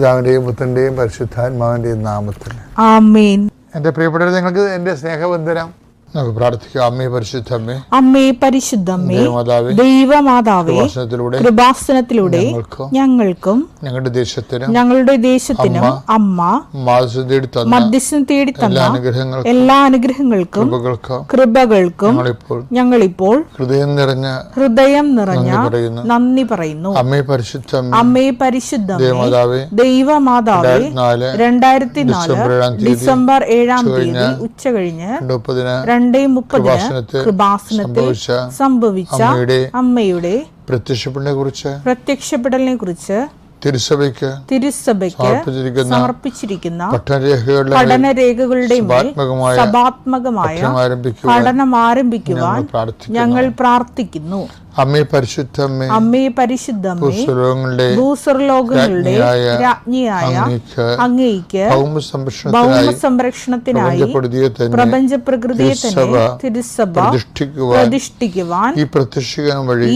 പിതാവിന്റെയും പുത്രന്റെയും പരിശുദ്ധാത്മാവിന്റെയും നാമത്തിൽ ആമേൻ. എന്റെ പ്രിയപ്പെട്ടവരെ, നിങ്ങൾക്ക് എന്റെ സ്നേഹവന്ദനം. നമുക്ക് പ്രാർത്ഥിക്കാം. അമ്മേ പരിശുദ്ധമ്മേ, അമ്മേ പരിശുദ്ധമ്മേ, ദൈവമാതാവേ, കൃപാസനത്തിലൂടെ ഞങ്ങൾക്കും ഞങ്ങളുടെ ദേശത്തിനും അമ്മ മധ്യസ്ഥം തേടി തന്ന എല്ലാ അനുഗ്രഹങ്ങൾക്കും കൃപകൾക്കും ഞങ്ങളിപ്പോൾ ഹൃദയം നിറഞ്ഞ നന്ദി പറയുന്നു. അമ്മേ പരിശുദ്ധമ്മേ, അമ്മേ പരിശുദ്ധമ്മേ, ദൈവമാതാവേ, 2004 ഡിസംബർ 7 തീയതി ഉച്ച കഴിഞ്ഞ് 2:30 കൃപാസനത്തിൽ സംഭവിച്ച അമ്മയുടെ പ്രത്യക്ഷപ്പെടലിനെ കുറിച്ച് തിരുസഭയ്ക്ക് സമർപ്പിച്ചിരിക്കുന്ന പഠനരേഖകളുടെ സഭാത്മകമായ പഠനം ആരംഭിക്കുവാൻ ഞങ്ങൾ പ്രാർത്ഥിക്കുന്നു. അമ്മേ പരിശുദ്ധമ്മേ, അമ്മേ പരിശുദ്ധമ്മേ, ഭൂസ്വർലോകങ്ങളുടെ രാജ്ഞിയായ അങ്ങേയ്ക്ക് ഭൗമസംരക്ഷണത്തിനായി പ്രപഞ്ച പ്രകൃതിയെ തന്നെ തിരുസഭ പ്രതിഷ്ഠിക്കുവാൻ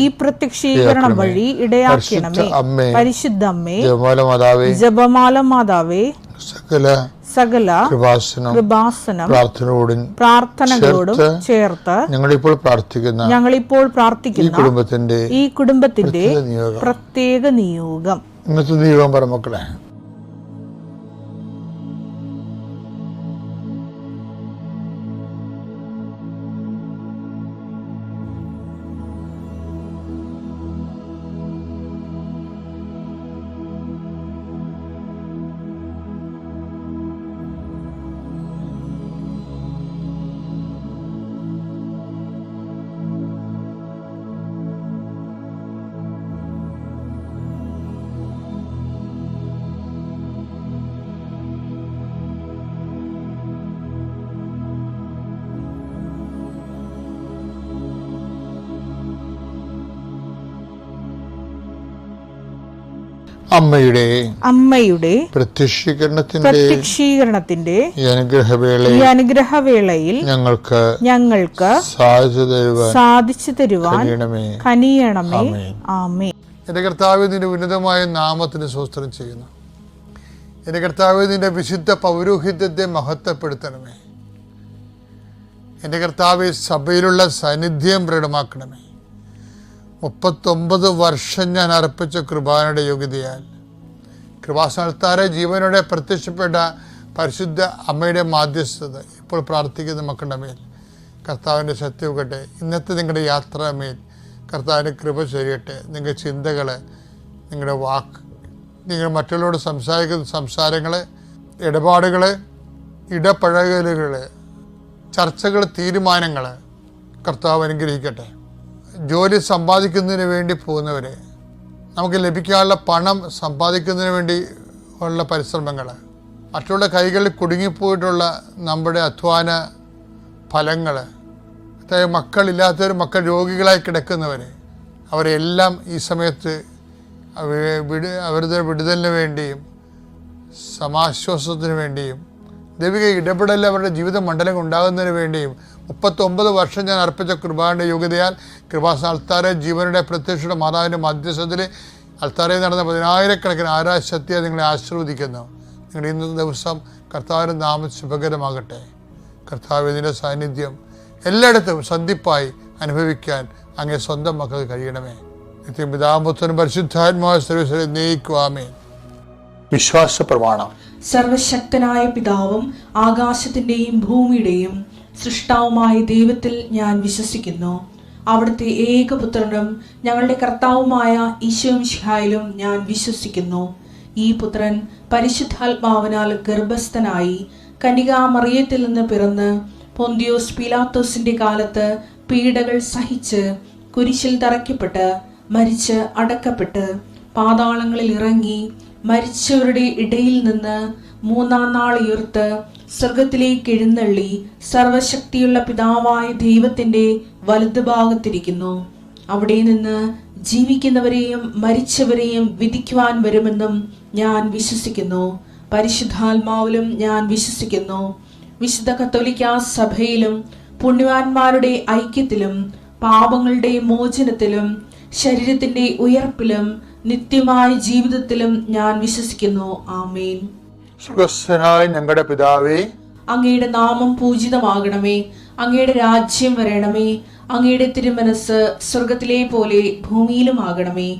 ഈ പ്രത്യക്ഷീകരണം വഴി ഇടയാക്കണമേ. പരിശുദ്ധമ്മേ, ജപമാല മാതാവേ, സകല കൃപാസനം പ്രാർത്ഥനകളോടും ചേർത്ത് ഞങ്ങളിപ്പോൾ പ്രാർത്ഥിക്കുന്ന ഈ കുടുംബത്തിന്റെ പ്രത്യേക നിയോഗം. ഇന്നത്തെ നിയോഗം പറ മക്കളെ. അമ്മയുടെ പ്രത്യക്ഷീകരണത്തിന്റെ ഈ അനുഗ്രഹവേളയിൽ ഞങ്ങൾക്ക് സാധിച്ചു തരുവാൻ കനിയണമേ. ആമേൻ. എന്റെ കർത്താവേ, നിന്റെ ഉന്നതമായ നാമത്തിന് സ്തോത്രം ചെയ്യുന്നു. എന്റെ കർത്താവേ, നിന്റെ വിശുദ്ധ പൗരോഹിത്യത്തെ മഹത്വപ്പെടുത്തണമേ. എന്റെ കർത്താവേ, സഭയിലുള്ള സാന്നിധ്യം പ്രകടമാക്കണമേ. 39 വർഷം ഞാൻ അർപ്പിച്ച കൃപാനയുടെ യോഗ്യതയാൽ കൃപാസനത്താരെ ജീവനോടെ പ്രത്യക്ഷപ്പെട്ട പരിശുദ്ധ അമ്മയുടെ മാധ്യസ്ഥത ഇപ്പോൾ പ്രാർത്ഥിക്കുന്ന മക്കളുടെ മേൽ കർത്താവിൻ്റെ സത്യവുകട്ടെ. ഇന്നത്തെ നിങ്ങളുടെ യാത്രാമേൽ കർത്താവിൻ്റെ കൃപ ചൊരിയട്ടെ. നിങ്ങളുടെ ചിന്തകൾ, നിങ്ങളുടെ വാക്ക്, നിങ്ങൾ മറ്റുള്ളവരോട് സംസാരിക്കുന്ന സംസാരങ്ങൾ, ഇടപാടുകൾ, ഇടപഴകലുകൾ, ചർച്ചകൾ, തീരുമാനങ്ങൾ കർത്താവ് അനുഗ്രഹിക്കട്ടെ. ജോലി സമ്പാദിക്കുന്നതിന് വേണ്ടി പോകുന്നവരെ, നമുക്ക് ലഭിക്കാനുള്ള പണം സമ്പാദിക്കുന്നതിന് വേണ്ടി ഉള്ള പരിശ്രമങ്ങൾ, മറ്റുള്ള കൈകളിൽ കുടുങ്ങിപ്പോയിട്ടുള്ള നമ്മുടെ അധ്വാന ഫലങ്ങൾ, അതായത് മക്കളില്ലാത്തവർ, മക്കൾ രോഗികളായി കിടക്കുന്നവർ, അവരെല്ലാം ഈ സമയത്ത് അവരുടെ വിടുതലിന് വേണ്ടിയും സമാശ്വാസത്തിന് വേണ്ടിയും ദൈവിക ഇടപെടൽ അവരുടെ ജീവിത മണ്ഡലം ഉണ്ടാകുന്നതിന് വേണ്ടിയും 39 വർഷം ഞാൻ അർപ്പിച്ച കൃപാന്റെ യോഗ്യതയാൽ കൃപാസന അൾത്താരെ ജീവനുടെ പ്രത്യക്ഷയുടെ മാതാവിൻ്റെ മധ്യസ്ഥത്തിൽ അൾത്താരയിൽ നടന്ന 10,000-കണക്കിന് ആരാശക്തിയെ നിങ്ങളെ ആശീർവദിക്കുന്നു. നിങ്ങളുടെ ഇന്നത്തെ ദിവസം കർത്താവിൻ്റെ നാമം ശുഭകരമാകട്ടെ. കർത്താവിൻ്റെ സാന്നിധ്യം എല്ലായിടത്തും സന്ധിപ്പായി അനുഭവിക്കാൻ അങ്ങേ സ്വന്തം മക്കൾക്ക് കഴിയണമേ. നിത്യം പിതാപുത്രനും പരിശുദ്ധാത്മാവായ സർവ്വീശ്വരനെ നയിക്കുവാമേ. വിശ്വാസ പ്രമാണം. സർവശക്തനായ പിതാവും ആകാശത്തിന്റെയും ഭൂമിയുടെയും സൃഷ്ടാവുമായ ദൈവത്തിൽ ഞാൻ വിശ്വസിക്കുന്നു. അവിടുത്തെ ഏകപുത്രനും ഞങ്ങളുടെ കർത്താവുമായ ഈശോമിശിഹായിലും ഞാൻ വിശ്വസിക്കുന്നു. ഈ പുത്രൻ പരിശുദ്ധാത്മാവിനാൽ ഗർഭസ്ഥനായി കന്യകാമറിയത്തിൽ നിന്ന് പിറന്ന് പൊന്തിയോസ് പീലാത്തോസിന്റെ കാലത്ത് പീഡകൾ സഹിച്ച് കുരിശിൽ തറയ്ക്കപ്പെട്ട് മരിച്ച് അടക്കപ്പെട്ട് പാതാളങ്ങളിൽ ഇറങ്ങി മരിച്ചവരുടെ ഇടയിൽ നിന്ന് 3-ാം നാൾ ഉയർത്ത് സ്വർഗത്തിലേക്ക് എഴുന്നള്ളി സർവശക്തിയുള്ള പിതാവായ ദൈവത്തിന്റെ വലതുഭാഗത്തിരിക്കുന്നു. അവിടെ നിന്ന് ജീവിക്കുന്നവരെയും മരിച്ചവരെയും വിധിക്കുവാൻ വരുമെന്നും ഞാൻ വിശ്വസിക്കുന്നു. പരിശുദ്ധാത്മാവിലും ഞാൻ വിശ്വസിക്കുന്നു. വിശുദ്ധ കത്തോലിക്കാ സഭയിലും പുണ്യവാന്മാരുടെ ഐക്യത്തിലും പാപങ്ങളുടെ മോചനത്തിലും ശരീരത്തിന്റെ ഉയർപ്പിലും നിത്യമായ ജീവിതത്തിലും ഞാൻ വിശ്വസിക്കുന്നു. ആമേൻ. സുഖസ്ഥനായ ഞങ്ങളുടെ പിതാവേ, അങ്ങയുടെ നാമം പൂജിതമാകണമേ. അങ്ങയുടെ രാജ്യം വരണമേ. അങ്ങയുടെ തിരുമനസ് സ്വർഗത്തിലെ പോലെ ഭൂമിയിലുമാകണമേ.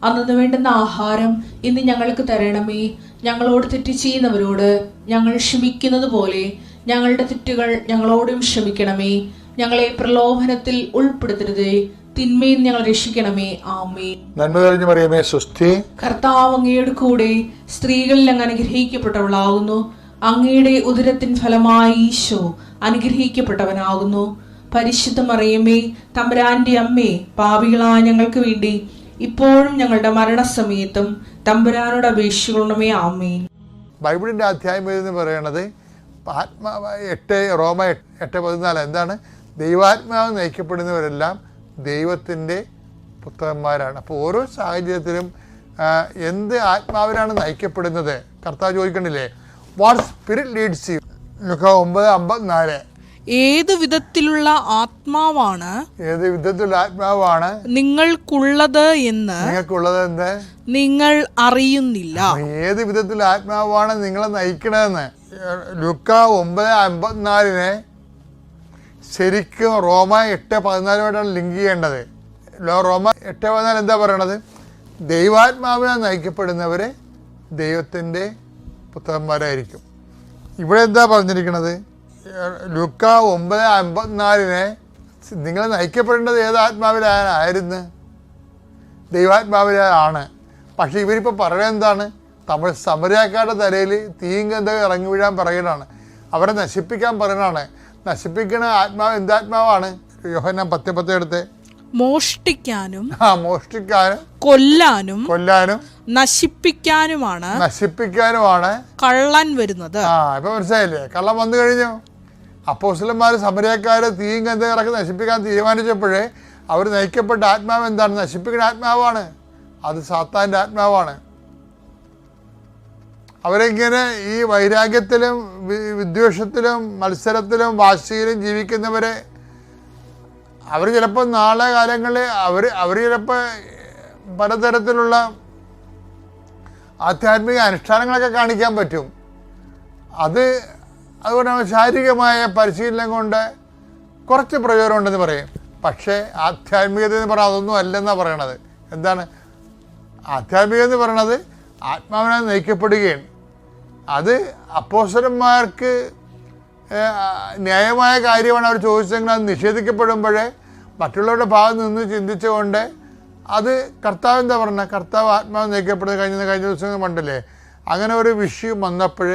അന്നു വേണ്ടുന്ന ആഹാരം ഇന്ന് ഞങ്ങൾക്ക് തരണമേ. ഞങ്ങളോട് തെറ്റ് ചെയ്യുന്നവരോട് ഞങ്ങൾ ക്ഷമിക്കുന്നത് പോലെ ഞങ്ങളുടെ തെറ്റുകൾ ഞങ്ങളോടും ക്ഷമിക്കണമേ. ഞങ്ങളെ പ്രലോഭനത്തിൽ ഉൾപ്പെടുത്തരുതേ, തിന്മയിൽ ഞങ്ങൾ രക്ഷിക്കണമേ. ആമേൻ. നന്മ തെളിഞ്ഞു മറിയമേ, സ്വസ്തി. കർത്താവ് അങ്ങയുടെ കൂടെ സ്ത്രീകളിൽ അങ്ങ് അനുഗ്രഹിക്കപ്പെട്ടവളാകുന്നു. അങ്ങയുടെ ഉദരത്തിൻ ഫലമായി ഈശോ അനുഗ്രഹിക്കപ്പെട്ടവനാകുന്നു. പരിശുദ്ധ മറിയമേ, തമ്പുരാന്റെ അമ്മേ, പാപികളായ ഞങ്ങൾക്ക് വേണ്ടി ഇപ്പോഴും ഞങ്ങളുടെ മരണസമയത്തും തമ്പുരാനോട് അപേക്ഷിക്കണമേ. ആമേൻ. ബൈബിളിൻ്റെ അധ്യായം എന്ന് പറയണത് റോമ 8:14 എന്താണ്? ദൈവാത്മാവ് നയിക്കപ്പെടുന്നവരെല്ലാം ദൈവത്തിൻ്റെ പുത്രന്മാരാണ്. അപ്പോൾ ഓരോ സാഹചര്യത്തിലും എന്ത് ആത്മാവിനാണ് നയിക്കപ്പെടുന്നത്? കർത്താവ് ചോദിക്കണില്ലേ, വാട്ട് സ്പിരിറ്റ് ലീഡ്സ് യു? 9:54. ഏത് വിധത്തിലുള്ള ആത്മാവാണ് നിങ്ങൾക്കുള്ളത് എന്ന് എന്ത് നിങ്ങൾ അറിയുന്നില്ല. ഏത് വിധത്തിലുള്ള ആത്മാവാണ് നിങ്ങളെ നയിക്കണതെന്ന് ലൂക്ക 9:54 ശരിക്കും റോമ 8:14 ലിങ്ക് ചെയ്യേണ്ടത്. റോമ 8:14 എന്താ പറയണത്? ദൈവാത്മാവിനാൽ നയിക്കപ്പെടുന്നവരെ ദൈവത്തിൻ്റെ പുത്രന്മാരായിരിക്കും. ഇവിടെ എന്താ പറഞ്ഞിരിക്കുന്നത്? ലൂക്ക 9:54 നിങ്ങൾ നയിക്കപ്പെടേണ്ടത് ഏത് ആത്മാവിലായിരുന്നു? ദൈവാത്മാവിലാണ്. പക്ഷെ ഇവരിപ്പോൾ പറയുന്നത് എന്താണ്? തമിഴ് സമരിയാക്കാരുടെ തലയിൽ തീയും ഗന്ധം ഇറങ്ങി വീഴാൻ പറയുന്നതാണ്. അവരെ നശിപ്പിക്കാൻ പറയുന്നതാണ്. നശിപ്പിക്കുന്ന ആത്മാവ് എന്താത്മാവാണ്? യോഹന്നാൻ 10:10 എടുത്ത് മോഷ്ടിക്കാനും കൊല്ലാനും നശിപ്പിക്കാനുമാണ് കള്ളൻ വരുന്നത്. ഇപ്പൊ മനസ്സിലായില്ലേ? കള്ളൻ വന്നു കഴിഞ്ഞു. അപ്പോസ്തലന്മാർ സമരിയാക്കാരെ തീയും ഗന്ധം ഇറക്കി നശിപ്പിക്കാൻ തീരുമാനിച്ചപ്പോഴേ അവർ നയിക്കപ്പെട്ട ആത്മാവ് എന്താണ്? നശിപ്പിക്കുന്ന ആത്മാവാണ്. അത് സാത്താൻ്റെ ആത്മാവാണ്. അവരിങ്ങനെ ഈ വൈരാഗ്യത്തിലും വിദ്വേഷത്തിലും മത്സരത്തിലും വാശിയിലും ജീവിക്കുന്നവരെ അവർ ചിലപ്പോൾ നാളെ കാലങ്ങളിൽ അവർ ചിലപ്പോൾ പലതരത്തിലുള്ള ആധ്യാത്മിക അനുഷ്ഠാനങ്ങളൊക്കെ കാണിക്കാൻ പറ്റും. അതുകൊണ്ടാണ് ശാരീരികമായ പരിശീലനം കൊണ്ട് കുറച്ച് പ്രയോജനം ഉണ്ടെന്ന് പറയും. പക്ഷേ ആധ്യാത്മികത എന്ന് പറഞ്ഞാൽ അതൊന്നും അല്ലെന്നാണ് പറയണത്. എന്താണ് ആധ്യാത്മികത എന്ന് പറയണത്? ആത്മാവിനാൽ നയിക്കപ്പെടുകയാണ്. അത് അപ്പോസ്തലന്മാർക്ക് ന്യായമായ കാര്യമാണ് അവർ ചോദിച്ചെങ്കിൽ അത് നിഷേധിക്കപ്പെടുമ്പോഴേ മറ്റുള്ളവരുടെ ഭാഗത്ത് നിന്ന് ചിന്തിച്ചുകൊണ്ട് അത് കർത്താവ് എന്താ പറഞ്ഞത്? കർത്താവ് ആത്മാവ് നയിക്കപ്പെടുന്നത് കഴിഞ്ഞ ദിവസം കണ്ടില്ലേ? അങ്ങനെ ഒരു വിഷയം വന്നപ്പോൾ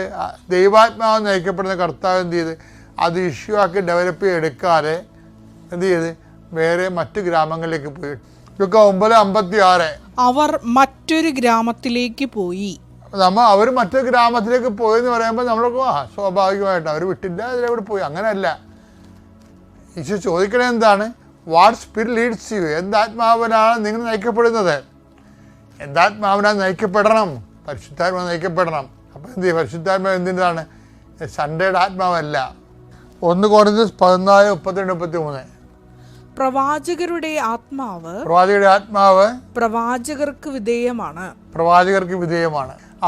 ദൈവാത്മാവ് നയിക്കപ്പെടുന്ന കർത്താവ് എന്ത് ചെയ്ത് അത് ഇഷ്യൂ ആക്കി ഡെവലപ്പ് ചെയ്തെടുക്കാതെ എന്ത് ചെയ്ത് വേറെ മറ്റു ഗ്രാമങ്ങളിലേക്ക് പോയി. 9:56 അവർ മറ്റൊരു ഗ്രാമത്തിലേക്ക് പോയി. അവർ മറ്റൊരു ഗ്രാമത്തിലേക്ക് പോയെന്ന് പറയുമ്പോൾ നമ്മൾക്ക് സ്വാഭാവികമായിട്ട് അവർ വിട്ടില്ല, അതിലവിടെ പോയി. അങ്ങനെയല്ല. ഈശോ ചോദിക്കണത് എന്താണ്? What spirit leads you? എന്താത്മാവിനാണ് നിങ്ങൾ നയിക്കപ്പെടുന്നത്? എന്താത്മാവിനാൽ നയിക്കപ്പെടണം? പരിശുദ്ധാത്മാവ് നയിക്കപ്പെടണം. അപ്പോൾ എന്ത് ചെയ്യും? പരിശുദ്ധാത്മാവ് എന്തിൻ്റെതാണ്? സൺഡേയുടെ ആത്മാവല്ല. 1 Corinthians 14:32-33 പ്രവാചകരുടെ ആത്മാവ് പ്രവാചകർക്ക് വിധേയമാണ്.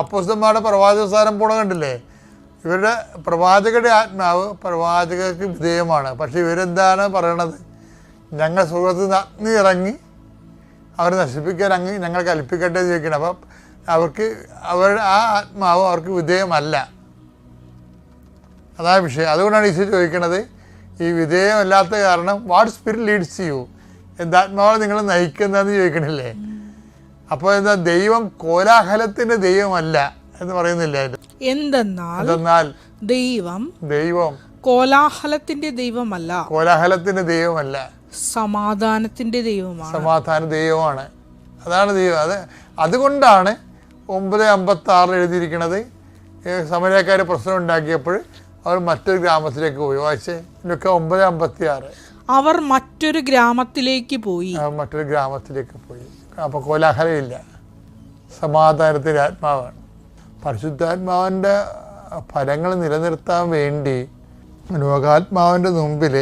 അപ്പോസ്തലന്മാരുടെ പ്രവാചക സ്ഥാനം പോണ കണ്ടില്ലേ? ഇവരുടെ പ്രവാചകരുടെ ആത്മാവ് പ്രവാചകർക്ക് വിധേയമാണ്. പക്ഷെ ഇവരെന്താണ് പറയണത്? ഞങ്ങൾ സ്വർഗ്ഗത്തിൽ നിന്ന് അഗ്നി ഇറങ്ങി അവരെ നശിപ്പിക്കാൻ ഞങ്ങൾ കൽപ്പിക്കട്ടെ എന്ന് ചോദിക്കണം. അപ്പം അവരുടെ ആ ആത്മാവ് അവർക്ക് വിധേയമല്ല. അതാണ് വിഷയം. അതുകൊണ്ടാണ് ഈശോ ചോദിക്കണത്, ഈ വിധേയമല്ലാത്ത കാരണം വാട്ട് സ്പിരിറ്റ് ലീഡ്സ് യു? എന്താത്മാവാണ് നിങ്ങൾ നയിക്കുന്നതെന്ന് ചോദിക്കണില്ലേ? അപ്പോൾ എന്താ? ദൈവം കോലാഹലത്തിൻ്റെ ദൈവമല്ല എന്ന് പറയുന്നില്ല. എന്തെന്നാൽ ദൈവം കോലാഹലത്തിന്റെ ദൈവമല്ല, സമാധാന ദൈവമാണ്. അതാണ് ദൈവം. അതുകൊണ്ടാണ് 9:56 എഴുതിയിരിക്കുന്നത്. സമരക്കാർ പ്രശ്നം ഉണ്ടാക്കിയപ്പോൾ അവർ മറ്റൊരു ഗ്രാമത്തിലേക്ക് പോയി. വായിച്ചേ 9:56. അവർ മറ്റൊരു ഗ്രാമത്തിലേക്ക് പോയി. അപ്പോൾ കോലാഹലമില്ല, സമാധാനത്തിൻ്റെ ആത്മാവാണ്. പരിശുദ്ധാത്മാവിൻ്റെ ഫലങ്ങൾ നിലനിർത്താൻ വേണ്ടി ലോകാത്മാവിൻ്റെ മുമ്പിൽ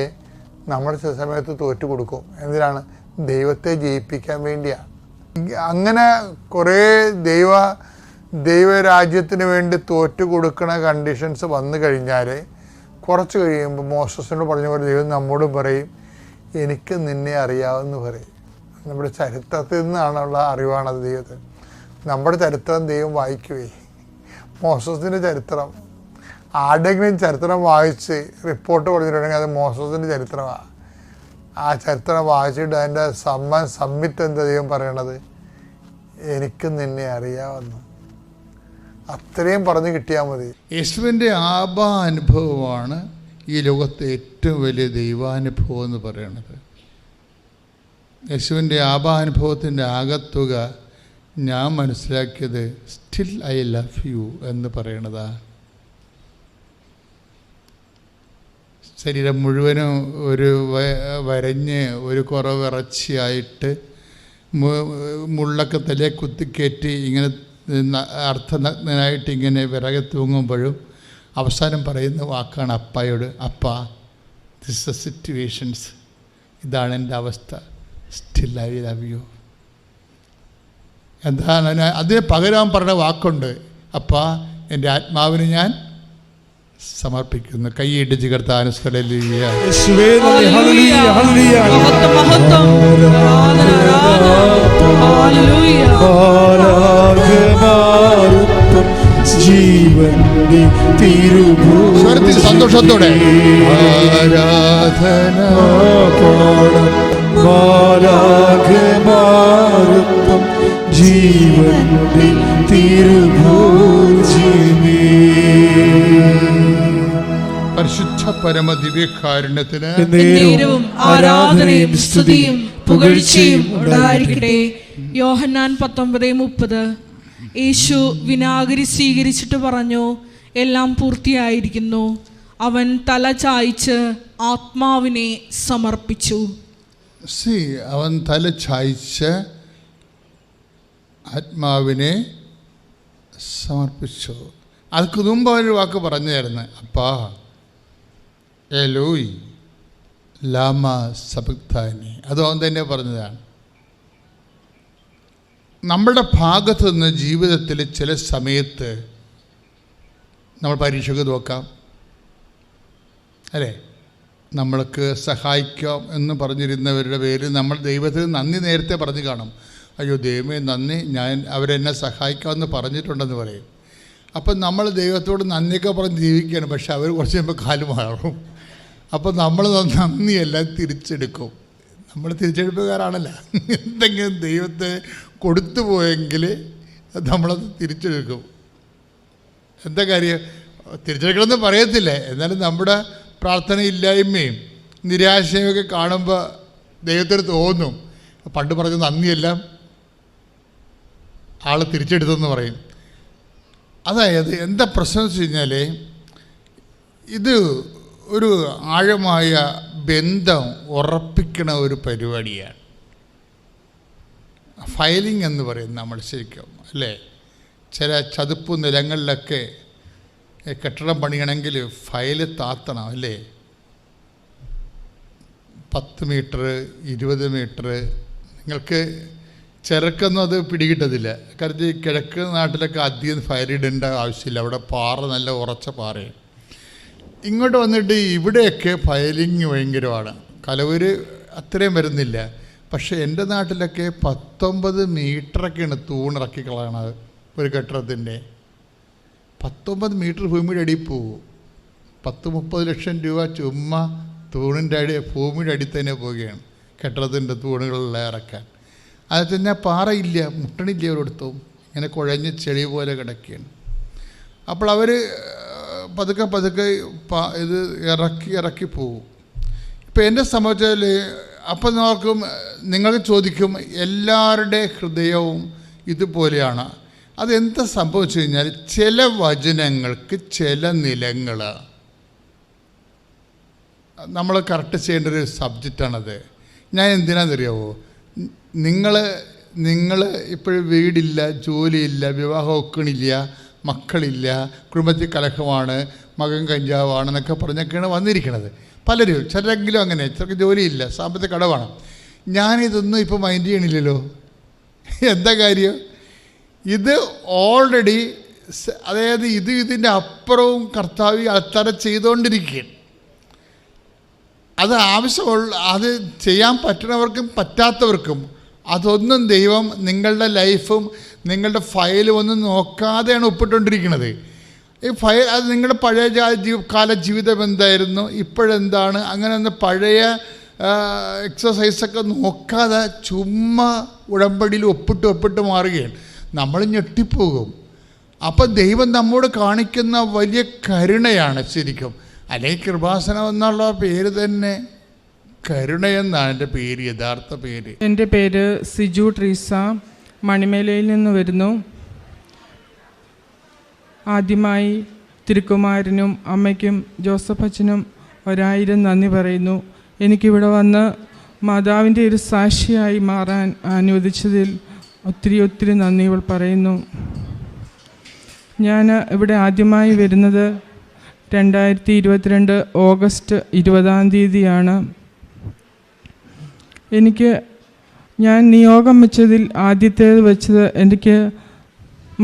നമ്മൾ ചില സമയത്ത് തോറ്റു കൊടുക്കും. എന്തിനാണ്? ദൈവത്തെ ജയിപ്പിക്കാൻ വേണ്ടിയാണ്. അങ്ങനെ കുറേ ദൈവരാജ്യത്തിന് വേണ്ടി തോറ്റു കൊടുക്കുന്ന കണ്ടീഷൻസ് വന്നു കഴിഞ്ഞാൽ കുറച്ച് കഴിയുമ്പോൾ മോസസിനോട് പറഞ്ഞ പോലെ ദൈവം നമ്മോടും പറയും, എനിക്ക് നിന്നെ അറിയാമെന്ന് പറയും. നമ്മുടെ ചരിത്രത്തിൽ നിന്നാണുള്ള അറിവാണത് ദൈവത്തിന്. നമ്മുടെ ചരിത്രം ദൈവം വായിക്കുവേ. മോസസിൻ്റെ ചരിത്രം ആരുടെങ്കിലും ചരിത്രം വായിച്ച് റിപ്പോർട്ട് കൊടുത്തിട്ടുണ്ടെങ്കിൽ അത് മോസസിൻ്റെ ചരിത്രമാണ്. ആ ചരിത്രം വായിച്ചിട്ട് അതിൻ്റെ സംവിത്ത് എന്താ ദൈവം പറയണത്, എനിക്ക് നിന്നെ അറിയാമെന്ന്. അത്രയും പറഞ്ഞു കിട്ടിയാൽ മതി. യേശുവിൻ്റെ ആപാനുഭവമാണ് ഈ ലോകത്തെ ഏറ്റവും വലിയ ദൈവാനുഭവം എന്ന് പറയുന്നത്. യേശുവിൻ്റെ ആപാനുഭവത്തിൻ്റെ ആകത്തുക ഞാൻ മനസ്സിലാക്കിയത് സ്റ്റിൽ ഐ ലവ് യു എന്ന് പറയണതാണ്. ശരീരം മുഴുവനും ഒരു വരഞ്ഞ് ഒരു കുറവിറച്ചിയായിട്ട് മുള്ളൊക്കെ തലയെ കുത്തിക്കയറ്റി ഇങ്ങനെ അർത്ഥനഗ്നനായിട്ട് ഇങ്ങനെ വിറകെ തൂങ്ങുമ്പോഴും അവസാനം പറയുന്ന വാക്കാണ് അപ്പായോട്, അപ്പാ ദിസ് ദ സിറ്റുവേഷൻസ്, ഇതാണ് എൻ്റെ അവസ്ഥ, സ്റ്റിൽ ഐ ലവ് യു. എന്താണ് അതിന് പകരം പറഞ്ഞ വാക്കുണ്ട്, അപ്പാ എൻ്റെ ആത്മാവിന് ഞാൻ സമർപ്പിക്കുന്നു. കൈയിടിച്ച് കർത്താവിന് ഹല്ലേലൂയ. സ്വരത്തിൽ സന്തോഷത്തോടെ ആരാധന ജീവന്റെ പരിശുദ്ധ പരമ ദിവ്യകാരുണ്യത്തിന് ആരാധനയും സ്തുതിയും പുകഴ്ചയും ഉണ്ടായിരിക്കട്ടെ. യോഹന്നാൻ 19:30. യേശു വിനാഗിരി സ്വീകരിച്ചിട്ട് പറഞ്ഞു, എല്ലാം പൂർത്തിയായിരിക്കുന്നു. അവൻ തല ചായ്ച്ച് ആത്മാവിനെ സമർപ്പിച്ചു. അവൻ തല ചായ്ച്ച് ആത്മാവിനെ സമർപ്പിച്ചു. അതിന് മുമ്പ് അവനൊരു വാക്ക് പറഞ്ഞായിരുന്നു, അപ്പാ എലോയ് ലാമ സബക്താനി. അത് അവൻ തന്നെ പറഞ്ഞതാണ്. നമ്മുടെ ഭാഗത്തു നിന്ന് ജീവിതത്തിൽ ചില സമയത്ത് നമ്മൾ പരീക്ഷയ്ക്ക് നോക്കാം, അല്ലേ? നമ്മൾക്ക് സഹായിക്കാം എന്ന് പറഞ്ഞിരുന്നവരുടെ പേരിൽ നമ്മൾ ദൈവത്തിന് നന്ദി നേരത്തെ പറഞ്ഞു കാണും. അയ്യോ ദൈവമേ നന്ദി, ഞാൻ അവരെന്നെ സഹായിക്കാമെന്ന് പറഞ്ഞിട്ടുണ്ടെന്ന് പറയും. അപ്പം നമ്മൾ ദൈവത്തോട് നന്ദിയൊക്കെ പറഞ്ഞ് ജീവിക്കുകയാണ്. പക്ഷെ അവർ കുറച്ച് കഴിയുമ്പോൾ കാല് മാറും. അപ്പോൾ നമ്മൾ നന്ദിയെല്ലാം തിരിച്ചെടുക്കും. നമ്മൾ തിരിച്ചെടുപ്പുകാരാണല്ലോ. എന്തെങ്കിലും ദൈവത്തെ കൊടുത്തു പോയെങ്കിൽ നമ്മളത് തിരിച്ചെടുക്കും. എന്താ കാര്യം, തിരിച്ചെടുക്കണമെന്ന് പറയത്തില്ലേ, എന്നാലും നമ്മുടെ പ്രാർത്ഥനയില്ലായ്മയും നിരാശയൊക്കെ കാണുമ്പോൾ ദൈവത്തിന് തോന്നും, പണ്ട് പറഞ്ഞ നന്ദിയെല്ലാം ആൾ തിരിച്ചെടുത്തെന്ന് പറയും. അതായത് എന്താ പ്രശ്നം വെച്ച് കഴിഞ്ഞാൽ, ഇത് ഒരു ആഴമായ ബന്ധം ഉറപ്പിക്കണ ഒരു പരിപാടിയാണ്. ഫയലിംഗ് എന്ന് പറയും നമ്മൾ ശരിക്കും, അല്ലേ? ചില ചതുപ്പ് നിലങ്ങളിലൊക്കെ കെട്ടിടം പണിയണമെങ്കിൽ ഫയല് താത്തണം, അല്ലേ? 10 മീറ്റർ 20 മീറ്റർ. നിങ്ങൾക്ക് ചെറുക്കൊന്നും അത് പിടികിട്ടതില്ല. കാരണം ഈ കിഴക്ക് നാട്ടിലൊക്കെ അധികം ഫയലിടേണ്ട ആവശ്യമില്ല. അവിടെ പാറ നല്ല ഉറച്ച പാറയാണ്. ഇങ്ങോട്ട് വന്നിട്ട് ഇവിടെയൊക്കെ ഫയലിങ് ഭയങ്കരമാണ്. കലവൂര് അത്രയും വരുന്നില്ല. പക്ഷേ എൻ്റെ നാട്ടിലൊക്കെ 19 മീറ്ററൊക്കെയാണ് തൂണിറക്കി കളയണത് ഒരു കെട്ടിടത്തിൻ്റെ. 19 മീറ്റർ ഭൂമിയുടെ അടിയിൽ പോകും. 10-30 ലക്ഷം രൂപ ചുമ്മാ തൂണിൻ്റെ ഭൂമിയുടെ അടി തന്നെ പോവുകയാണ് കെട്ടിടത്തിൻ്റെ തൂണുകളെല്ലാം ഇറക്കാൻ. അത് തന്നെ പാറയില്ല, മുട്ടണില്ല ഒരിടത്തും, ഇങ്ങനെ കുഴഞ്ഞ് ചെളി പോലെ കിടക്കുകയാണ്. അപ്പോൾ അവർ പതുക്കെ പതുക്കെ ഇത് ഇറക്കി പോകും. ഇപ്പം എന്നെ സംബന്ധിച്ചാൽ അപ്പം നോക്കും, നിങ്ങൾ ചോദിക്കും എല്ലാവരുടെ ഹൃദയവും ഇതുപോലെയാണ്. അതെന്താ സംഭവിച്ചു കഴിഞ്ഞാൽ, ചില വചനങ്ങൾക്ക് ചില നിലങ്ങൾ നമ്മൾ കറക്റ്റ് ചെയ്യേണ്ട ഒരു സബ്ജക്റ്റാണത്. ഞാൻ എന്തിനാണെന്നറിയാവോ, നിങ്ങൾ ഇപ്പോഴും വീടില്ല, ജോലിയില്ല, വിവാഹം ഒക്കണില്ല, മക്കളില്ല, കുടുംബത്തിൽ കലഹമാണ്, മകൻ കഞ്ചാവാണെന്നൊക്കെ പറഞ്ഞൊക്കെയാണ് വന്നിരിക്കുന്നത് പലരും. ചിലരെങ്കിലും അങ്ങനെ, ചിലർക്ക് ജോലിയില്ല, സാമ്പത്തിക കടവാണ്. ഞാനിതൊന്നും ഇപ്പോൾ മൈൻഡ് ചെയ്യണില്ലല്ലോ. എന്താ കാര്യം? ഇത് ഓൾറെഡി, അതായത് ഇതിൻ്റെ അപ്പുറവും കർത്താവ് അൾത്താര ചെയ്തുകൊണ്ടിരിക്കുകയാണ്. അത് ആവശ്യമുള്ള, അത് ചെയ്യാൻ പറ്റുന്നവർക്കും പറ്റാത്തവർക്കും അതൊന്നും ദൈവം നിങ്ങളുടെ ലൈഫും നിങ്ങളുടെ ഫയലും ഒന്നും നോക്കാതെയാണ് ഒപ്പിട്ടുകൊണ്ടിരിക്കുന്നത്. ഈ ഫയൽ അത് നിങ്ങളുടെ പഴയ കാല ജീവിതം എന്തായിരുന്നു, ഇപ്പോഴെന്താണ്, അങ്ങനെ ഒന്ന് പഴയ എക്സസൈസൊക്കെ നോക്കാതെ ചുമ്മാ ഉടമ്പടിയിൽ ഒപ്പിട്ട് മാറുകയാണ്. നമ്മൾ ഞെട്ടിപ്പോകും. അപ്പം ദൈവം നമ്മോട് കാണിക്കുന്ന വലിയ കരുണയാണ് ശരിക്കും. അല്ലെങ്കിൽ കൃപാസനം എന്നുള്ള പേര് തന്നെ കരുണയെന്നാണ് എൻ്റെ പേര്, യഥാർത്ഥ പേര്. എൻ്റെ പേര് സിജു ട്രീസ, മണിമേലയിൽ നിന്ന് വരുന്നു. ആദ്യമായി തിരുക്കുമാരനും അമ്മയ്ക്കും ജോസഫ് അച്ഛനും 1000 നന്ദി പറയുന്നു. എനിക്കിവിടെ വന്ന് മാതാവിൻ്റെ ഒരു സാക്ഷിയായി മാറാൻ അനുവദിച്ചതിൽ ഒത്തിരി നന്ദികൾ പറയുന്നു. ഞാൻ ഇവിടെ ആദ്യമായി വരുന്നത് 2022 ഓഗസ്റ്റ് 20 ഞാൻ നിയോഗം വെച്ചതിൽ ആദ്യത്തേത് വെച്ചത് എനിക്ക്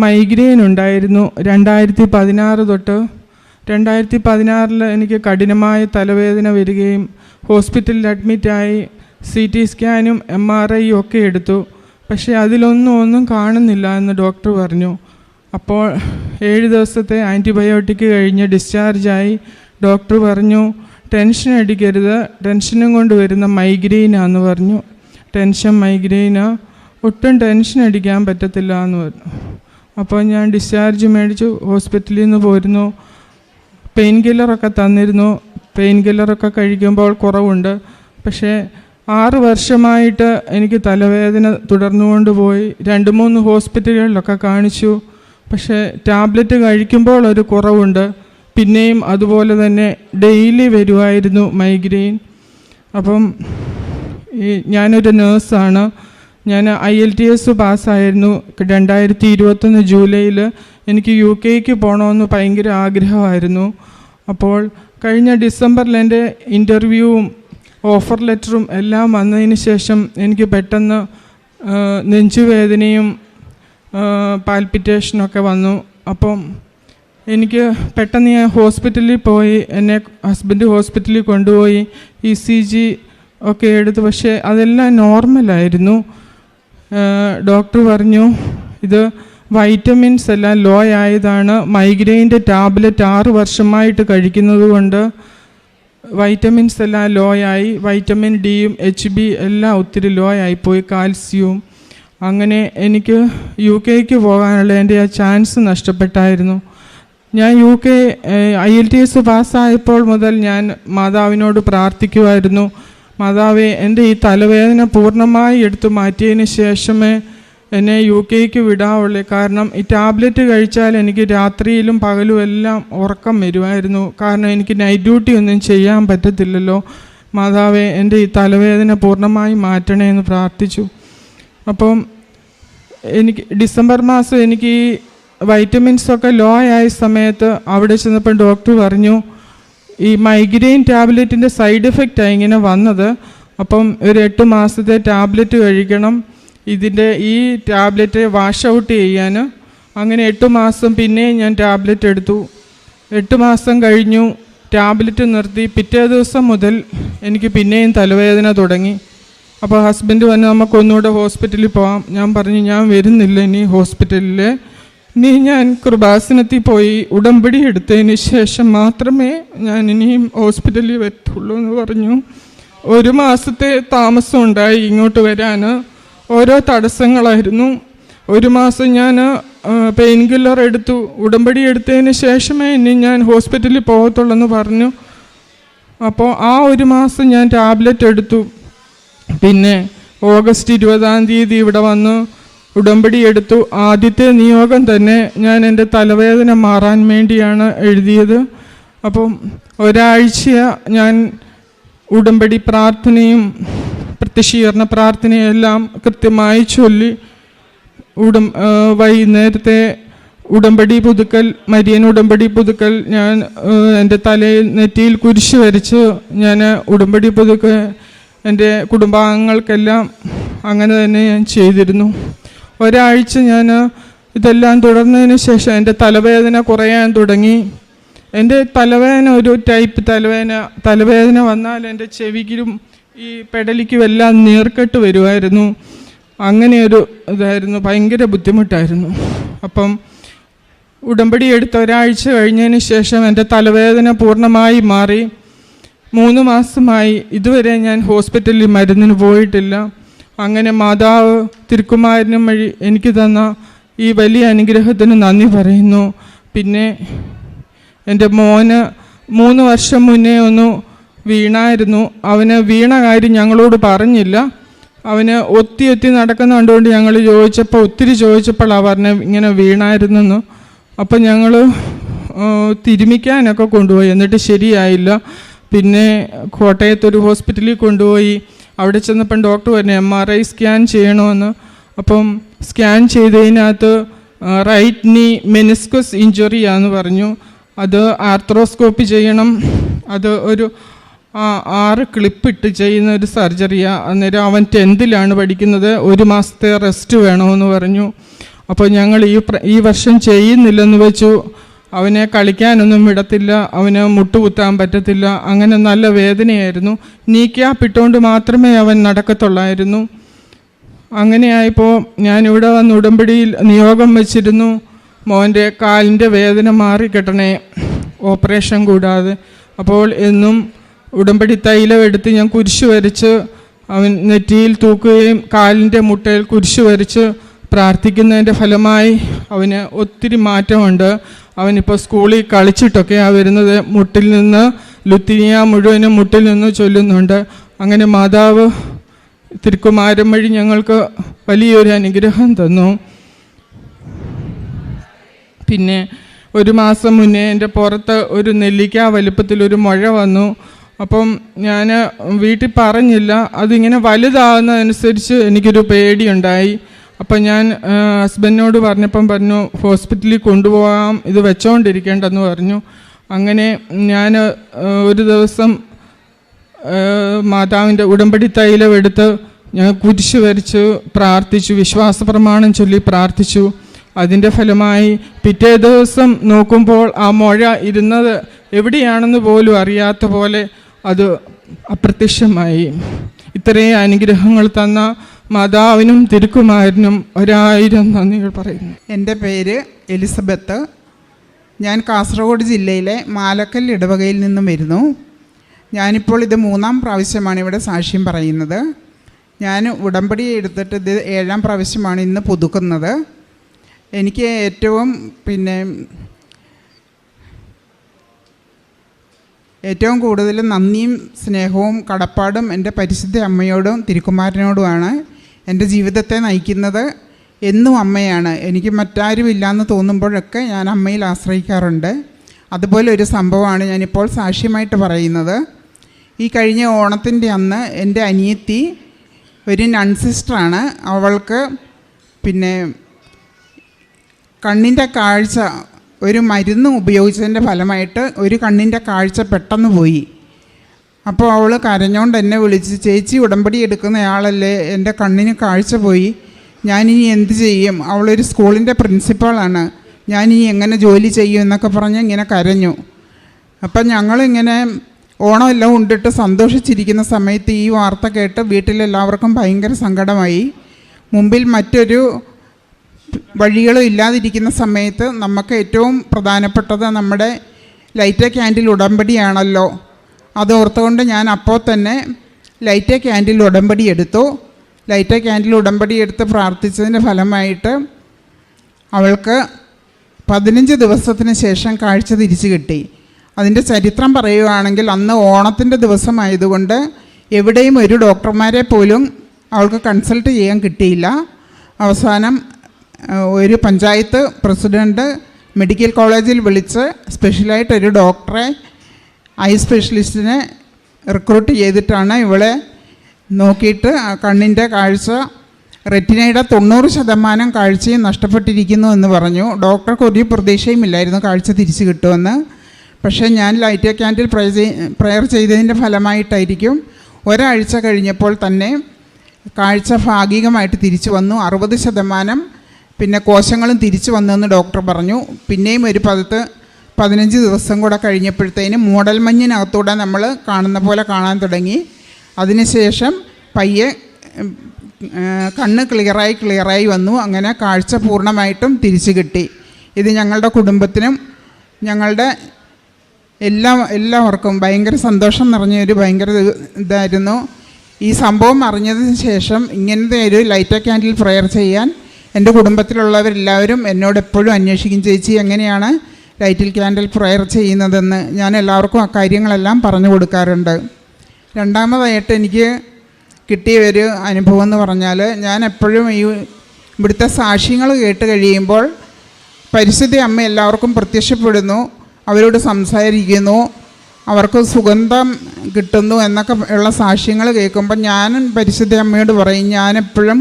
മൈഗ്രെയിൻ ഉണ്ടായിരുന്നു. 2016 തൊട്ട് 2016 എനിക്ക് കഠിനമായ തലവേദന വരികയും ഹോസ്പിറ്റലിൽ അഡ്മിറ്റായി CT സ്കാനും MRI ഒക്കെ എടുത്തു. പക്ഷേ അതിലൊന്നും കാണുന്നില്ല എന്ന് ഡോക്ടർ പറഞ്ഞു. അപ്പോൾ 7 ദിവസത്തെ ആൻറ്റിബയോട്ടിക് കഴിഞ്ഞ് ഡിസ്ചാർജായി. ഡോക്ടർ പറഞ്ഞു ടെൻഷൻ അടിക്കരുത്, ടെൻഷനും കൊണ്ട് വരുന്ന മൈഗ്രെയിനാന്ന് പറഞ്ഞു. മൈഗ്രെയിനാ, ഒട്ടും ടെൻഷൻ അടിക്കാൻ പറ്റത്തില്ല എന്ന് പറഞ്ഞു. അപ്പോൾ ഞാൻ ഡിസ്ചാർജ് മേടിച്ചു, ഹോസ്പിറ്റലിൽ നിന്ന് പോരുന്നു. പെയിൻ കില്ലറൊക്കെ തന്നിരുന്നു. പെയിൻ കില്ലറൊക്കെ കഴിക്കുമ്പോൾ കുറവുണ്ട്. പക്ഷേ 6 വർഷമായിട്ട് എനിക്ക് തലവേദന തുടർന്നുകൊണ്ട് പോയി. 2-3 ഹോസ്പിറ്റലുകളിലൊക്കെ കാണിച്ചു. പക്ഷേ ടാബ്ലറ്റ് കഴിക്കുമ്പോൾ ഒരു കുറവുണ്ട്. പിന്നെയും അതുപോലെ തന്നെ ഡെയിലി വരുമായിരുന്നു മൈഗ്രെയിൻ. അപ്പം ഞാനൊരു നേഴ്സാണ്. ഞാൻ IELTS പാസ്സായിരുന്നു 2021 ജൂലൈയിൽ. എനിക്ക് UK പോകണമെന്ന് ഭയങ്കര ആഗ്രഹമായിരുന്നു. അപ്പോൾ കഴിഞ്ഞ ഡിസംബറിൽ എൻ്റെ ഇൻ്റർവ്യൂവും ഓഫർ ലെറ്ററും എല്ലാം വന്നതിന് ശേഷം എനിക്ക് പെട്ടെന്ന് നെഞ്ചുവേദനയും പാൽപിറ്റേഷനൊക്കെ വന്നു. അപ്പം എനിക്ക് പെട്ടെന്ന് ഞാൻ ഹോസ്പിറ്റലിൽ പോയി. എന്നെ ഹസ്ബൻഡ് ഹോസ്പിറ്റലിൽ കൊണ്ടുപോയി ECG ഒക്കെ എടുത്തു. പക്ഷേ അതെല്ലാം നോർമലായിരുന്നു. ഡോക്ടർ പറഞ്ഞു ഇത് വൈറ്റമിൻസ് എല്ലാം ലോ ആയതാണ്. മൈഗ്രെയിൻ്റെ ടാബ്ലറ്റ് 6 വർഷമായിട്ട് കഴിക്കുന്നത് കൊണ്ട് വൈറ്റമിൻസ് എല്ലാം ലോ ആയി. വൈറ്റമിൻ ഡിയും HB എല്ലാം ഒത്തിരി ലോ ആയിപ്പോയി, കാൽസ്യവും. അങ്ങനെ എനിക്ക് UK പോകാനുള്ള എൻ്റെ ആ ചാൻസ് നഷ്ടപ്പെട്ടായിരുന്നു. ഞാൻ UK IELTS പാസ്സായപ്പോൾ മുതൽ ഞാൻ മാതാവിനോട് പ്രാർത്ഥിക്കുമായിരുന്നു, മാതാവേ എൻ്റെ ഈ തലവേദന പൂർണ്ണമായി എടുത്തു മാറ്റിയതിന് ശേഷമേ എന്നെ UK വിടാവുള്ളൂ. കാരണം ഈ ടാബ്ലറ്റ് കഴിച്ചാൽ എനിക്ക് രാത്രിയിലും പകലും എല്ലാം ഉറക്കം വരുമായിരുന്നു. കാരണം എനിക്ക് നൈറ്റ് ഡ്യൂട്ടി ഒന്നും ചെയ്യാൻ പറ്റത്തില്ലല്ലോ. മാതാവേ എൻ്റെ ഈ തലവേദന പൂർണ്ണമായി മാറ്റണേ എന്ന് പ്രാർത്ഥിച്ചു. അപ്പം എനിക്ക് ഡിസംബർ മാസം എനിക്ക് ഈ വൈറ്റമിൻസൊക്കെ ലോ ആയ സമയത്ത് അവിടെ ചെന്നപ്പോൾ ഡോക്ടർ പറഞ്ഞു ഈ മൈഗ്രെയിൻ ടാബ്ലറ്റിൻ്റെ സൈഡ് എഫക്റ്റാണ് ഇങ്ങനെ വന്നത്. അപ്പം ഒരു 8 മാസത്തെ ടാബ്ലറ്റ് കഴിക്കണം, ഇതിൻ്റെ ഈ ടാബ്ലറ്റ് വാഷ് ഔട്ട് ചെയ്യാൻ. അങ്ങനെ 8 മാസം പിന്നെയും ഞാൻ ടാബ്ലറ്റ് എടുത്തു. 8 മാസം കഴിഞ്ഞു, ടാബ്ലറ്റ് നിർത്തി. പിറ്റേ ദിവസം മുതൽ എനിക്ക് പിന്നെയും തലവേദന തുടങ്ങി. അപ്പോൾ ഹസ്ബൻഡ് വന്ന് നമുക്കൊന്നുകൂടെ ഹോസ്പിറ്റലിൽ പോകാം. ഞാൻ പറഞ്ഞു ഞാൻ വരുന്നില്ല ഇനി ഹോസ്പിറ്റലിൽ. ഇനി ഞാൻ കൃപാസനത്തിൽ പോയി ഉടമ്പടി എടുത്തതിന് ശേഷം മാത്രമേ ഞാൻ ഇനിയും ഹോസ്പിറ്റലിൽ വരത്തുള്ളൂ എന്ന് പറഞ്ഞു. 1 മാസത്തെ താമസം ഉണ്ടായി ഇങ്ങോട്ട് വരാൻ. ഓരോ തടസ്സങ്ങളായിരുന്നു. 1 മാസം ഞാൻ പെയിൻ കില്ലർ എടുത്തു. ഉടമ്പടി എടുത്തതിന് ശേഷമേ ഇനി ഞാൻ ഹോസ്പിറ്റലിൽ പോകത്തുള്ളൂ പറഞ്ഞു. അപ്പോൾ ആ 1 മാസം ഞാൻ ടാബ്ലറ്റ് എടുത്തു. പിന്നെ ഓഗസ്റ്റ് 20 ഇവിടെ വന്നു ഉടമ്പടി എടുത്തു. ആദ്യത്തെ നിയോഗം തന്നെ ഞാൻ എൻ്റെ തലവേദന മാറാൻ വേണ്ടിയാണ് എഴുതിയത്. അപ്പം ഒരാഴ്ച ഞാൻ ഉടമ്പടി പ്രാർത്ഥനയും പ്രത്യക്ഷീകരണ പ്രാർത്ഥനയും എല്ലാം കൃത്യമായി ചൊല്ലി വൈകുന്നേരത്തെ ഉടമ്പടി പുതുക്കൽ, മരിയൻ ഉടമ്പടി പുതുക്കൽ, ഞാൻ എൻ്റെ തലയിൽ നെറ്റിയിൽ കുരിശ് വരച്ച് ഞാൻ ഉടമ്പടി പുതുക്കൽ എൻ്റെ കുടുംബാംഗങ്ങൾക്കെല്ലാം അങ്ങനെ തന്നെ ഞാൻ ചെയ്തിരുന്നു. ഒരാഴ്ച ഞാൻ ഇതെല്ലാം തുടർന്നതിന് ശേഷം എൻ്റെ തലവേദന കുറയാൻ തുടങ്ങി. എൻ്റെ തലവേദന ഒരു ടൈപ്പ് തലവേദന വന്നാൽ എൻ്റെ ചെവിക്കും ഈ പെടലിക്കും എല്ലാം നീർക്കെട്ട് വരുമായിരുന്നു. അങ്ങനെയൊരു ഇതായിരുന്നു, ഭയങ്കര ബുദ്ധിമുട്ടായിരുന്നു. അപ്പം ഉടമ്പടി എടുത്ത ഒരാഴ്ച കഴിഞ്ഞതിന് ശേഷം എൻ്റെ തലവേദന പൂർണ്ണമായി മാറി. 3 മാസമായി ഇതുവരെ ഞാൻ ഹോസ്പിറ്റലിൽ മരുന്നിന് പോയിട്ടില്ല. അങ്ങനെ മാതാവ് തിരുക്കുമാരനും വഴി എനിക്ക് തന്ന ഈ വലിയ അനുഗ്രഹത്തിന് നന്ദി പറയുന്നു. പിന്നെ എൻ്റെ മോന് 3 വർഷം മുന്നേ ഒന്ന് വീണായിരുന്നു. അവന് വീണ കാര്യം ഞങ്ങളോട് പറഞ്ഞില്ല. അവന് ഒത്തി നടക്കുന്ന കണ്ടുകൊണ്ട് ഞങ്ങൾ ഒത്തിരി ചോദിച്ചപ്പോൾ പറഞ്ഞ ഇങ്ങനെ വീണായിരുന്നെന്ന്. അപ്പം ഞങ്ങൾ തിരുമിക്കാനൊക്കെ കൊണ്ടുപോയി, എന്നിട്ട് ശരിയായില്ല. പിന്നെ കോട്ടയത്തൊരു ഹോസ്പിറ്റലിൽ കൊണ്ടുപോയി. അവിടെ ചെന്നപ്പം ഡോക്ടർ പറഞ്ഞു MRI സ്കാൻ ചെയ്യണമെന്ന്. അപ്പം സ്കാൻ ചെയ്തതിനകത്ത് റൈറ്റ് നീ മെനിസ്കസ് ഇഞ്ചുറിയാന്ന് പറഞ്ഞു. അത് ആർത്രോസ്കോപ്പി ചെയ്യണം. അത് ഒരു 6 ക്ലിപ്പിട്ട് ചെയ്യുന്ന ഒരു സർജറിയാണ്. അന്നേരം അവൻ 10th പഠിക്കുന്നത്. 1 മാസത്തെ റെസ്റ്റ് വേണമെന്ന് പറഞ്ഞു. അപ്പോൾ ഞങ്ങൾ ഈ വർഷം ചെയ്യുന്നില്ലെന്ന് വെച്ചു. അവനെ കളിക്കാനൊന്നും വിടത്തില്ല, അവന് മുട്ടുകുത്താൻ പറ്റത്തില്ല. അങ്ങനെ നല്ല വേദനയായിരുന്നു. നീക്യാപ്പിട്ടുകൊണ്ട് മാത്രമേ അവൻ നടക്കത്തുള്ളായിരുന്നു. അങ്ങനെയായപ്പോൾ ഞാനിവിടെ വന്ന് ഉടമ്പടിയിൽ നിയോഗം വെച്ചിരുന്നു, മോൻ്റെ കാലിൻ്റെ വേദന മാറിക്കിട്ടണേ, ഓപ്പറേഷൻ കൂടാതെ. അപ്പോൾ എന്നും ഉടമ്പടി തൈലം എടുത്ത് ഞാൻ കുരിശ് വരച്ച് അവൻ നെറ്റിയിൽ തൂക്കുകയും കാലിൻ്റെ മുട്ടയിൽ കുരിശ് വരച്ച് പ്രാർത്ഥിക്കുന്നതിൻ്റെ ഫലമായി അവന് ഒത്തിരി മാറ്റമുണ്ട്. അവനിപ്പോൾ സ്കൂളിൽ കളിച്ചിട്ടൊക്കെയാണ് വരുന്നത്. മുട്ടിൽ നിന്ന് ലുത്തിനിയ മുഴുവനും മുട്ടിൽ നിന്ന് ചൊല്ലുന്നുണ്ട്. അങ്ങനെ മാതാവ് തിരുക്കുമാരൻ വഴി ഞങ്ങൾക്ക് വലിയൊരു അനുഗ്രഹം തന്നു. പിന്നെ 1 മാസം മുന്നേ എൻ്റെ പുറത്ത് ഒരു നെല്ലിക്ക വലുപ്പത്തിലൊരു മുഴ വന്നു. അപ്പം ഞാൻ വീട്ടിൽ പറഞ്ഞില്ല. അതിങ്ങനെ വലുതാകുന്നതനുസരിച്ച് എനിക്കൊരു പേടിയുണ്ടായി. അപ്പം ഞാൻ ഹസ്ബൻഡിനോട് പറഞ്ഞു ഹോസ്പിറ്റലിൽ കൊണ്ടുപോകാം, ഇത് വെച്ചോണ്ടിരിക്കേണ്ടെന്ന് പറഞ്ഞു. അങ്ങനെ ഞാൻ ഒരു ദിവസം മാതാവിൻ്റെ ഉടമ്പടി തൈലം എടുത്ത് ഞാൻ കുരിശ് വരച്ച് പ്രാർത്ഥിച്ചു, വിശ്വാസ പ്രമാണം ചൊല്ലി പ്രാർത്ഥിച്ചു. അതിൻ്റെ ഫലമായി പിറ്റേ ദിവസം നോക്കുമ്പോൾ ആ മുഴ ഇരുന്നത് എവിടെയാണെന്ന് പോലും അറിയാത്ത പോലെ അത് അപ്രത്യക്ഷമായി. ഇത്രയും അനുഗ്രഹങ്ങൾ തന്ന മാതാവിനും തിരുക്കുമാരനും 1000 നന്ദികൾ പറയുന്നു. എൻ്റെ പേര് എലിസബത്ത്. ഞാൻ കാസർഗോഡ് ജില്ലയിലെ മാലക്കൽ ഇടവകയിൽ നിന്നും വരുന്നു. ഞാനിപ്പോൾ ഇത് 3-ാം പ്രാവശ്യമാണ് ഇവിടെ സാക്ഷ്യം പറയുന്നത്. ഞാൻ ഉടമ്പടി എടുത്തിട്ട് ഇത് 7-ാം പ്രാവശ്യമാണ് ഇന്ന് പുതുക്കുന്നത്. എനിക്ക് ഏറ്റവും കൂടുതൽ നന്ദിയും സ്നേഹവും കടപ്പാടും എൻ്റെ പരിശുദ്ധ അമ്മയോടും തിരുക്കുമാരനോടുമാണ്. എൻ്റെ ജീവിതത്തെ നയിക്കുന്നത് എന്നും അമ്മയാണ്. എനിക്ക് മറ്റാരും ഇല്ലയെന്ന് തോന്നുമ്പോഴൊക്കെ ഞാൻ അമ്മയിൽ ആശ്രയിക്കാറുണ്ട്. അതുപോലെ ഒരു സംഭവമാണ് ഞാനിപ്പോൾ സാക്ഷ്യമായിട്ട് പറയുന്നത്. ഈ കഴിഞ്ഞ ഓണത്തിൻ്റെ അന്ന് എൻ്റെ അനിയത്തി ഒരു നൺ സിസ്റ്ററാണ്. അവൾക്ക് കണ്ണിൻ്റെ കാഴ്ച ഒരു മരുന്ന് ഉപയോഗിച്ചതിൻ്റെ ഫലമായിട്ട് ഒരു കണ്ണിൻ്റെ കാഴ്ച പെട്ടെന്ന് പോയി. അപ്പോൾ അവൾ കരഞ്ഞോണ്ട് എന്നെ വിളിച്ച്, ചേച്ചി ഉടമ്പടി എടുക്കുന്നയാളല്ലേ, എൻ്റെ കണ്ണിന് കാഴ്ച പോയി, ഞാനിനി എന്ത് ചെയ്യും? അവളൊരു സ്കൂളിൻ്റെ പ്രിൻസിപ്പാളാണ്, ഞാനിനി എങ്ങനെ ജോലി ചെയ്യും എന്നൊക്കെ പറഞ്ഞ് ഇങ്ങനെ കരഞ്ഞു. അപ്പം ഞങ്ങളിങ്ങനെ ഓണമെല്ലാം ഉണ്ടിട്ട് സന്തോഷിച്ചിരിക്കുന്ന സമയത്ത് ഈ വാർത്ത കേട്ട് വീട്ടിലെല്ലാവർക്കും ഭയങ്കര സങ്കടമായി. മുമ്പിൽ മറ്റൊരു വഴികളും ഇല്ലാതിരിക്കുന്ന സമയത്ത് നമുക്ക് ഏറ്റവും പ്രധാനപ്പെട്ടത് നമ്മുടെ ലൈറ്റ് ക്യാൻഡിൽ ഉടമ്പടിയാണല്ലോ. അത് ഓർത്തുകൊണ്ട് ഞാൻ അപ്പോൾ തന്നെ ലൈറ്റ് ക്യാൻഡിൽ ഉടമ്പടി എടുത്തു. ലൈറ്റ് ക്യാൻഡിൽ ഉടമ്പടി എടുത്ത് പ്രാർത്ഥിച്ചതിൻ്റെ ഫലമായിട്ട് അവൾക്ക് 15 ദിവസത്തിന് ശേഷം കാഴ്ച തിരിച്ചു കിട്ടി. അതിൻ്റെ ചരിത്രം പറയുകയാണെങ്കിൽ അന്ന് ഓണത്തിൻ്റെ ദിവസമായതുകൊണ്ട് എവിടെയും ഒരു ഡോക്ടർമാരെ പോലും അവൾക്ക് കൺസൾട്ട് ചെയ്യാൻ കിട്ടിയില്ല. അവസാനം ഒരു പഞ്ചായത്ത് പ്രസിഡൻറ്റ് മെഡിക്കൽ കോളേജിൽ വിളിച്ച് സ്പെഷ്യലായിട്ടൊരു ഡോക്ടറെ, ഐ സ്പെഷ്യലിസ്റ്റിനെ റിക്രൂട്ട് ചെയ്തിട്ടാണ് ഇവളെ നോക്കിയിട്ട് കണ്ണിൻ്റെ കാഴ്ച റെറ്റിനയുടെ 90% കാഴ്ചയും നഷ്ടപ്പെട്ടിരിക്കുന്നു എന്ന് പറഞ്ഞു. ഡോക്ടർക്ക് ഒരു പ്രതീക്ഷയും ഇല്ലായിരുന്നു കാഴ്ച തിരിച്ചു കിട്ടുമെന്ന്. പക്ഷേ ഞാൻ ലൈറ്റ് ക്യാൻഡിൽ പ്രയർ ചെയ്തതിൻ്റെ ഫലമായിട്ടായിരിക്കും ഒരാഴ്ച കഴിഞ്ഞപ്പോൾ തന്നെ കാഴ്ച ഭാഗികമായിട്ട് തിരിച്ചു വന്നു. 60% പിന്നെ കോശങ്ങളും തിരിച്ചു വന്നെന്ന് ഡോക്ടർ പറഞ്ഞു. പിന്നെയും ഒരു 15 ദിവസം കൂടെ കഴിഞ്ഞപ്പോഴത്തേനും മൂടൽമഞ്ഞിനകത്തൂടെ നമ്മൾ കാണുന്ന പോലെ കാണാൻ തുടങ്ങി. അതിനുശേഷം പയ്യെ കണ്ണ് ക്ലിയറായി വന്നു. അങ്ങനെ കാഴ്ച പൂർണ്ണമായിട്ടും തിരിച്ചു കിട്ടി. ഇത് ഞങ്ങളുടെ കുടുംബത്തിനും ഞങ്ങളുടെ എല്ലാവർക്കും ഭയങ്കര സന്തോഷം നിറഞ്ഞൊരു ഭയങ്കര ഇതായിരുന്നു. ഈ സംഭവം അറിഞ്ഞതിന് ശേഷം ഇങ്ങനത്തെ ഒരു ലൈറ്റ് ക്യാൻഡിൽ പ്രെയർ ചെയ്യാൻ എൻ്റെ കുടുംബത്തിലുള്ളവരെല്ലാവരും എന്നോട് എപ്പോഴും അന്വേഷിക്കും, ചേച്ചി എങ്ങനെയാണ് ലൈറ്റിൽ ക്യാൻഡിൽ പ്രെയർ ചെയ്യുന്നതെന്ന്. ഞാൻ എല്ലാവർക്കും ആ കാര്യങ്ങളെല്ലാം പറഞ്ഞു കൊടുക്കാറുണ്ട്. രണ്ടാമതായിട്ട് എനിക്ക് കിട്ടിയ ഒരു അനുഭവം എന്ന് പറഞ്ഞാൽ, ഞാൻ എപ്പോഴും ഇവിടുത്തെ സാക്ഷ്യങ്ങൾ കേട്ട് കഴിയുമ്പോൾ പരിശുദ്ധ അമ്മ എല്ലാവർക്കും പ്രത്യക്ഷപ്പെടുന്നു, അവരോട് സംസാരിക്കുന്നു, അവർക്ക് സുഗന്ധം കിട്ടുന്നു എന്നൊക്കെ ഉള്ള സാക്ഷ്യങ്ങൾ കേൾക്കുമ്പോൾ ഞാൻ പരിശുദ്ധ അമ്മയോട് പറയും, ഞാനെപ്പോഴും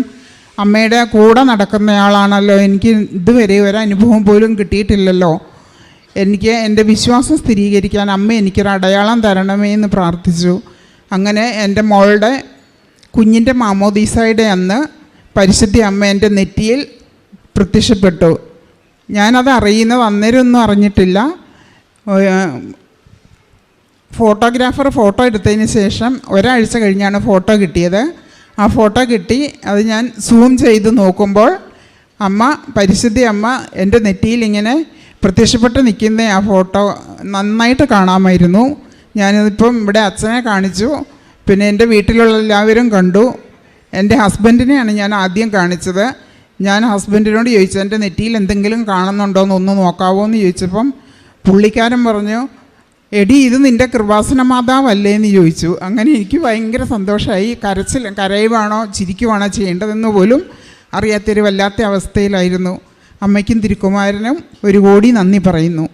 അമ്മയുടെ കൂടെ നടക്കുന്നയാളാണല്ലോ, എനിക്ക് ഇതുവരെ ഒരു അനുഭവം പോലും കിട്ടിയിട്ടില്ലല്ലോ, എനിക്ക് എൻ്റെ വിശ്വാസം സ്ഥിരീകരിക്കാൻ അമ്മ എനിക്കൊരു അടയാളം തരണമേ എന്ന് പ്രാർത്ഥിച്ചു. അങ്ങനെ എൻ്റെ മോളുടെ കുഞ്ഞിൻ്റെ മാമോദീസയുടെ അന്ന് പരിശുദ്ധ അമ്മ എൻ്റെ നെറ്റിയിൽ പ്രത്യക്ഷപ്പെട്ടു. ഞാനത് അറിയുന്നത് അന്നേരം ഒന്നും അറിഞ്ഞിട്ടില്ല. ഫോട്ടോഗ്രാഫർ ഫോട്ടോ എടുത്തതിന് ശേഷം ഒരാഴ്ച കഴിഞ്ഞാണ് ഫോട്ടോ കിട്ടിയത്. ആ ഫോട്ടോ കിട്ടി അത് ഞാൻ സൂം ചെയ്ത് നോക്കുമ്പോൾ പരിശുദ്ധ അമ്മ എൻ്റെ നെറ്റിയിൽ ഇങ്ങനെ പ്രത്യക്ഷപ്പെട്ട് നിൽക്കുന്ന ആ ഫോട്ടോ നന്നായിട്ട് കാണാമായിരുന്നു. ഞാനിതിപ്പം ഇവിടെ അച്ഛനെ കാണിച്ചു, പിന്നെ എൻ്റെ വീട്ടിലുള്ള എല്ലാവരും കണ്ടു. എൻ്റെ ഹസ്ബൻഡിനെയാണ് ഞാൻ ആദ്യം കാണിച്ചത്. ഞാൻ ഹസ്ബൻഡിനോട് ചോദിച്ചു, എൻ്റെ നെറ്റിയിൽ എന്തെങ്കിലും കാണുന്നുണ്ടോ എന്നൊന്ന് നോക്കാവോ എന്ന് ചോദിച്ചപ്പം പുള്ളിക്കാരൻ പറഞ്ഞു, എടി ഇത് നിൻ്റെ കൃപാസന മാതാവല്ലേ എന്ന് ചോദിച്ചു. അങ്ങനെ എനിക്ക് ഭയങ്കര സന്തോഷമായി. കരയുവാണോ ചിരിക്കുവാണോ ചെയ്യേണ്ടതെന്ന് പോലും അറിയാത്തൊരു വല്ലാത്ത അവസ്ഥയിലായിരുന്നു. അമ്മയ്ക്കും തിരുക്കുമാരനും 1 കോടി നന്ദി പറയുന്നു.